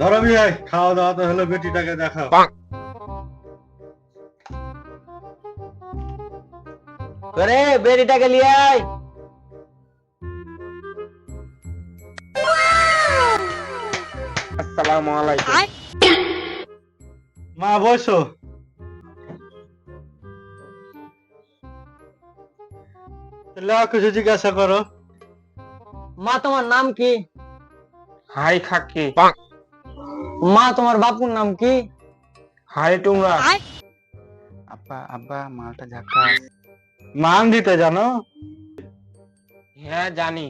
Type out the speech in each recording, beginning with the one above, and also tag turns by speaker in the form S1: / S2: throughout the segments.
S1: ধরো ভাই, খাওয়া দাওয়া তো হলো, বেটিটাকে দেখাও।
S2: করে বেরিটাকে নিয়ে আয়। আসসালামু আলাইকুম।
S1: মা বসো। তাহলে আর কিছু জিজ্ঞাসা করো।
S2: মা তোমার নাম কি?
S3: হাই খাকি।
S2: মা তোমার বাপুর নাম কি?
S3: হাই টুমরা। আব্বা আব্বা মালটা ঝাক্কাস।
S1: মান দিতে জানো?
S3: হ্যাঁ জানি।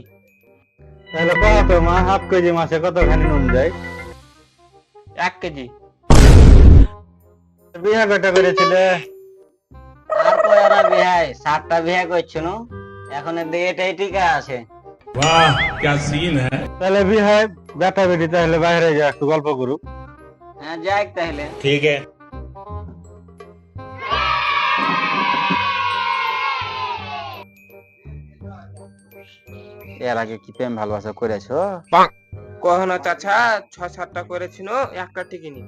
S1: তাহলে কত মা, হাফ কেজি মাছে কতখানি নুন যায়?
S3: 1 কেজি।
S1: বিয়া কটা করেছিলে?
S2: আর কয়রা বিহাই 7টা বিয়া করছো না? এখন এটাই টিকা আছে।
S4: वाह क्या सीन है।
S1: তাহলে বিহায় বেটা বেটি তাহলে বাইরে যা একটু গল্প করুক।
S2: হ্যাঁ যাই তাহলে।
S4: ठीक है।
S2: এর আগে কি প্রেম ভালোবাসা করেছো?
S3: কখনো চাচা 6-7টা করেছিল, একটা টিকিনি।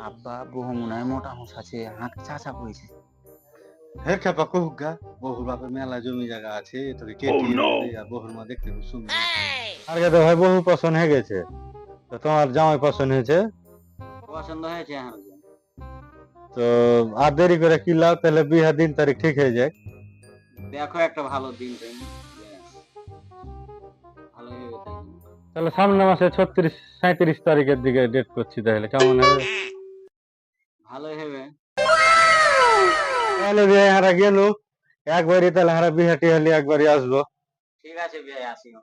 S2: আব্বা বহু মনে হয় মোটা হুঁস আছে, হাঁক চাচা কইছে।
S1: হে খেপা কহুক গা, বহুর বাপে মেলা জমি জায়গা আছে, তোকে কেটে দেবে আর বহুর মা দেখতে খুব সুন্দর। আর তো ভাই বহু পছন্দ হয়ে গেছে, তো তোমার জামাই পছন্দ হয়েছে,
S2: পছন্দ হয়েছে আমার।
S1: তো আর দেরি করে কি লাভ, তাহলে বিয়া দিন তারিখ ঠিক হয়ে যায়।
S2: দেখো একটা ভালো দিন টাইম। ভালো হবে তাই।
S1: তাহলে সামনের মাসে 36-37 তারিখের দিকে ডেট করছি, তাহলে কেমন হবে?
S2: ভালোই হবে।
S1: তাহলে বিয়ে হারা গেল একবারই, তাহলে হারা বিহাটি হলে একবারই আসবো।
S2: ঠিক আছে বিয়ে আসিও।